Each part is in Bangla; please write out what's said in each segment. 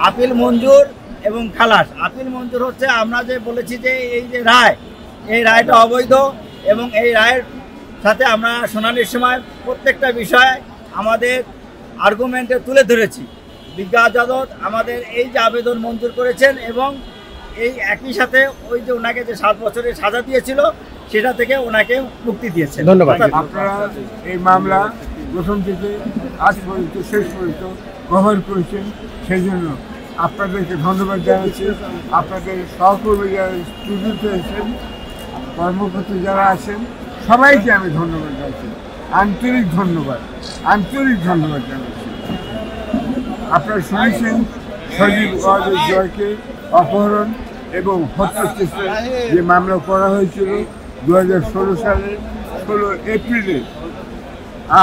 আপিল মঞ্জুর এবং খালাস। আপিল মঞ্জুর হচ্ছে আমরা যে বলেছি যে এই যে রায়, এই রায়টা অবৈধ, এবং এই রায়ের সাথে আমরা শুনানির সময় প্রত্যেকটা বিষয় আমাদের আর্গুমেন্টে তুলে ধরেছি। বিজ্ঞ আদালত আমাদের এই যে আবেদন মঞ্জুর করেছেন এবং এই একই সাথে ওই যে ওনাকে যে 7 বছরের সাজা দিয়েছিল সেটা থেকে ওনাকে মুক্তি দিয়েছেন। ধন্যবাদ। আপনারা এই মামলা প্রথম থেকে আজ পর্যন্ত শেষ পর্যন্ত কভার করেছেন, সেই জন্য আপনাদেরকে ধন্যবাদ জানাচ্ছি। আপনাদের সহকর্মী যারা স্টুডেন্ট হয়েছেন, কর্মকর্তা যারা আছেন, সবাইকে আমি ধন্যবাদ জানাচ্ছি। আন্তরিক ধন্যবাদ জানাচ্ছি। আপনারা শুনেছেন সজীব ওয়াজেদ জয়কে অপহরণ এবং হত্যার চেষ্টা যে মামলা করা হয়েছিল 2016 সালের 16 এপ্রিলে,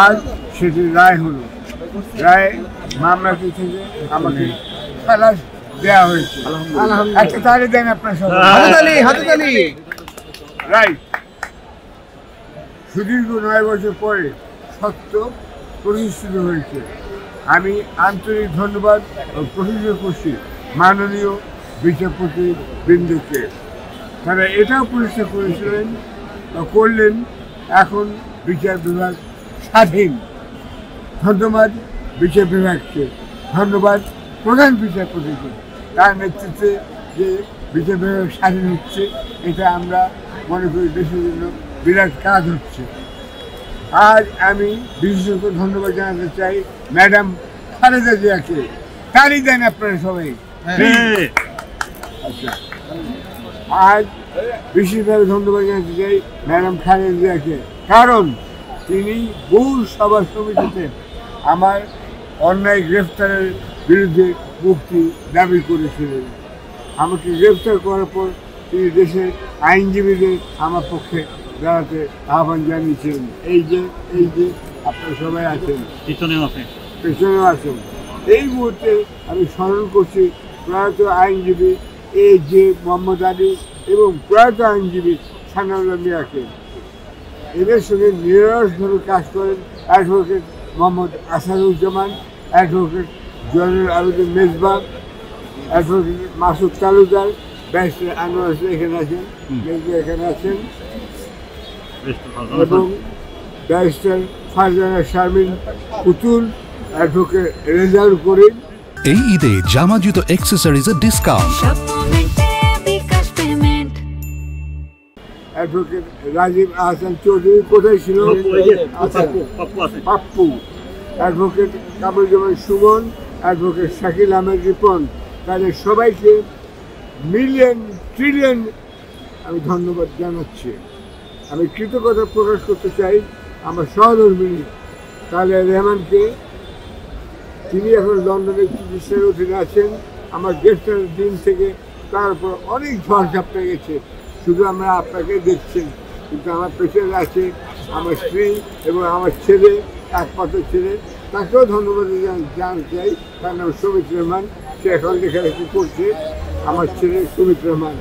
আজ সেটি রায় হলো। রায় মামলাটি থেকে আমাকে খালাস দেওয়া হয়েছে। একটা তালি দেন আপনার সবাই। রাইট। সুদীর্ঘ 9 বছর পরে সত্য প্রতিষ্ঠিত হয়েছে। আমি আন্তরিক ধন্যবাদ ও প্রশংসা করছি মাননীয় বিচারপতি বৃন্দকে। তারা এটাও পরিষ্কার করলেন এখন বিচার বিভাগ স্বাধীন। ধন্যবাদ বিচার বিভাগকে, ধন্যবাদ প্রধান বিচারপতিকে। তার নেতৃত্বে যে বিচার বিভাগ স্বাধীন হচ্ছে, এটা আমরা মনে করি দেশের জন্য বিরাট কাজ হচ্ছে। আজ আমি বিশেষত ধন্যবাদ জানাতে চাই ম্যাডাম খালেদা জিয়াকে। তালি দেন আপনারা সবাই। আচ্ছা, আজ বিশেষভাবে ধন্যবাদ জানাতে চাই ম্যাডাম খালেদা জিয়াকে, কারণ তিনি বহু সভা সমিতিতে আমার অন্যায় গ্রেফতারের বিরুদ্ধে মুক্তি দাবি করেছিলেন। আমাকে গ্রেফতার করার পর তিনি দেশের আইনজীবীদের আমার পক্ষে দাঁড়াতে আহ্বান জানিয়েছিলেন। এই যে আপনারা সবাই আছেন, পেছনেও আছেন। এই মুহূর্তে আমি স্মরণ করছি প্রয়াত আইনজীবী A.J. মোহাম্মদ আলী এবং প্রয়াত আইনজীবী সানাউল্লাহ মিয়াকে। এদের সঙ্গে নিরলসভাবে কাজ করেন advocate Mohammad Asaduzzaman, advocate Joynul Abedin Mezba, advocate Masud Talukdar, barrister Anwar এখানে আছেন এবং ব্যারিস্টার ফারজানা শারমিন পুতুল, অ্যাডভোকেট রেজাউল করিম। এই ঈদে জামা জুতো অ্যাক্সেসরিজের ডিসকাউন্ট। অ্যাডভোকেট রাজীব আহসান চৌধুরী কোথায় ছিল? পাপ্পু। Advocate Kamruzzaman Sumon, advocate Shakil Ahmed Ripon. তাদের সবাইকে মিলিয়ন ট্রিলিয়ন আমি ধন্যবাদ জানাচ্ছি। আমি কৃতজ্ঞতা প্রকাশ করতে চাই আমার সহধর্মিনী তালিয়া রহমানকে। তিনি এখন লন্ডনের চিকিৎসার অধীনে আছেন। আমার গ্রেফতারের দিন থেকে তার উপর অনেক ঝড় ঝাপটা গেছে। শুধু আমরা আপনাকে দেখছেন, কিন্তু আমার পেছনে আছে আমার স্ত্রী এবং আমার ছেলে, একমাত্র ছেলে। তাকেও ধন্যবাদ জানাতে চাই। তার নাম সুমিত রহমান। সে এখন লেখালেখি করছে। আমার ছেলে সুমিত রহমান,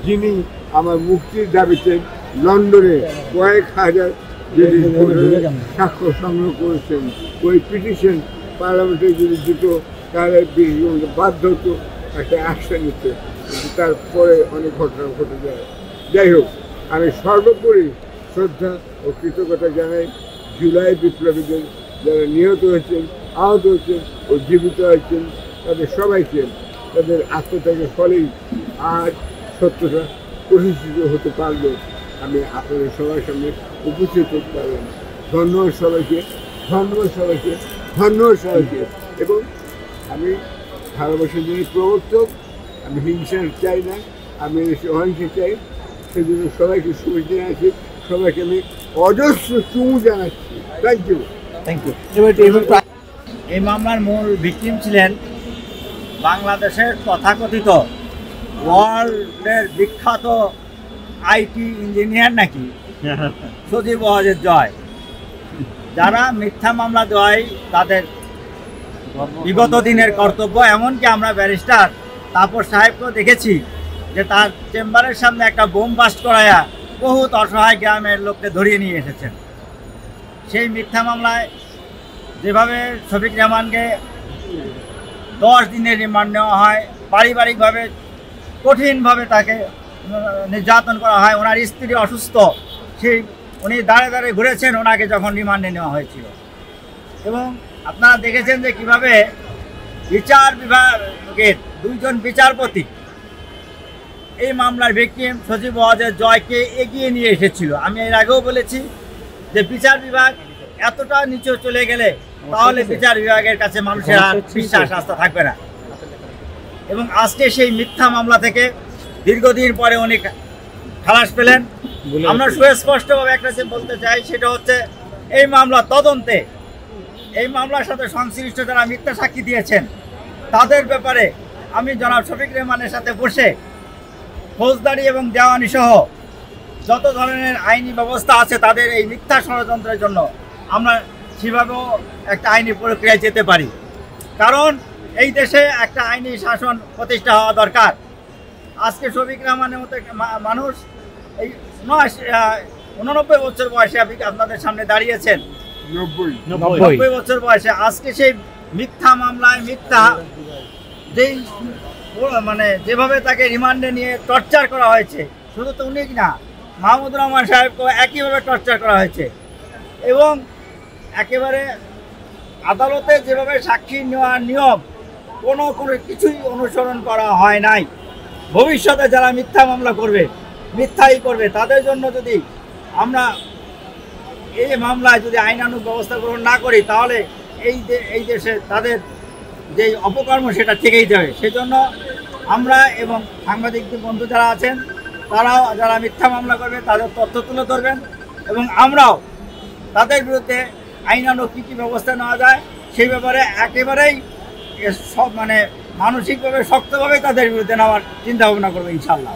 যিনি আমার মুক্তির দাবিতে লন্ডনে কয়েক হাজার স্বাক্ষর সংগ্রহ করেছেন। ওই পিটিশন পার্লামেন্টে যদি দিত তাহলে বাধ্য হতো একটা অ্যাকশন নিতে, কিন্তু তারপরে অনেক ঘটনা ঘটে যায়। যাই হোক, আমি সর্বোপরি শ্রদ্ধা ও কৃতজ্ঞতা জানাই জুলাই বিপ্লবীদের যারা নিহত হয়েছেন, আহত হয়েছেন ও জীবিত হয়েছেন, তাদের সবাইকে। তাদের আত্মত্যাগের ফলেই আজ সত্যটা প্রতিষ্ঠিত হতে পারলো। আমি আপনাদের সবার সামনে উপস্থিত হতে পারলাম। ধন্যবাদ সবাইকে, ধন্যবাদ সবাইকে, ধন্যবাদ সবাইকে। এবং আমি ভালোবাসার জন্য প্রবর্তক, আমি হিংসা চাই না, আমি অহিংসা চাই। সেজন্য সবাইকে শুভেচ্ছা জানাচ্ছি, সবাইকে আমি অজস্র চুমু জানাচ্ছি। Thank you. এই মামলার মূল ভিকটিম ছিলেন বাংলাদেশের তথাকথিত ওয়ার্ল্ডের বিখ্যাত আইটি ইঞ্জিনিয়ার নাকি সজীব ওয়াজেদ জয়। যারা মিথ্যা মামলা দেয় তাদের বিগত দিনের কর্তব্য। এমনকি আমরা ব্যারিস্টার তাপস সাহেবকেও দেখেছি যে তার চেম্বারের সামনে একটা বোম বাস্ট করায়া বহুত অসহায় গ্রামের লোককে ধরিয়ে নিয়ে এসেছেন। সেই মিথ্যা মামলায় যেভাবে শফিক রেহমানকে 10 দিনের রিমান্ড নেওয়া হয়, পারিবারিকভাবে কঠিনভাবে তাকে নির্যাতন করা হয়। ওনার স্ত্রী অসুস্থ, সেই উনি দাঁড়ে দাঁড়িয়ে ঘুরেছেন ওনাকে যখন রিমান্ডে নেওয়া হয়েছিল। এবং আপনারা দেখেছেন যে কীভাবে বিচার বিভাগের 2 জন বিচারপতি এই মামলার ভিকটিম সজীব ওয়াজের জয়কে এগিয়ে নিয়ে এসেছিল। আমি এর আগেও বলেছি যে বিচার বিভাগ এতটা নিচে চলে গেলে তাহলে বিচার বিভাগের কাছে মানুষের আর বিশ্বাস আস্থা থাকবে না। এবং আজকে সেই মিথ্যা মামলা থেকে দীর্ঘদিন পরে উনি খালাস পেলেন। আমরা সুস্পষ্টভাবে একটা যে বলতে চাই, সেটা হচ্ছে এই মামলা তদন্তে এই মামলার সাথে সংশ্লিষ্ট যারা মিথ্যা সাক্ষী দিয়েছেন তাদের ব্যাপারে আমি জনাব শফিক রেহমানের সাথে বসে ফৌজদারি এবং দেওয়ানি সহ যত ধরনের আইনি ব্যবস্থা আছে তাদের এই মিথ্যা ষড়যন্ত্রের জন্য আমরা সেভাবেও একটা আইনি প্রক্রিয়ায় যেতে পারি। কারণ এই দেশে একটা আইনি শাসন প্রতিষ্ঠা হওয়া দরকার। আজকে শফিক রহমানের মতো মানুষ এই 89 বছর বয়সে আপনি আপনাদের সামনে দাঁড়িয়েছেন, 90 বছর বয়সে। আজকে সেই মিথ্যা মামলায় মিথ্যা যেই মানে যেভাবে তাকে রিমান্ডে নিয়ে টর্চার করা হয়েছে, শুধু তো উনি না, মাহমুদুর রহমান সাহেবকেও একইভাবে টর্চার করা হয়েছে। এবং একেবারে আদালতে যেভাবে সাক্ষী নেওয়ার নিয়ম কোনো কিছুই অনুসরণ করা হয় নাই। ভবিষ্যতে যারা মিথ্যা মামলা করবে, মিথ্যাই করবে, তাদের জন্য যদি আমরা এই মামলায় যদি আইনানুগ ব্যবস্থা গ্রহণ না করি তাহলে এই দেশে তাদের যে অপকর্ম সেটা থেকেই যাবে। সেজন্য আমরা এবং সাংবাদিক বন্ধু যারা আছেন তারাও যারা মিথ্যা মামলা করবে তাদের তথ্য তুলে ধরবেন এবং আমরাও তাদের বিরুদ্ধে আইনানুগ কী কী ব্যবস্থা নেওয়া যায় সেই ব্যাপারে একেবারেই সব মানে মানসিকভাবে শক্তভাবে তাদের বিরুদ্ধে নেওয়ার চিন্তা ভাবনা করবো ইনশাআল্লাহ।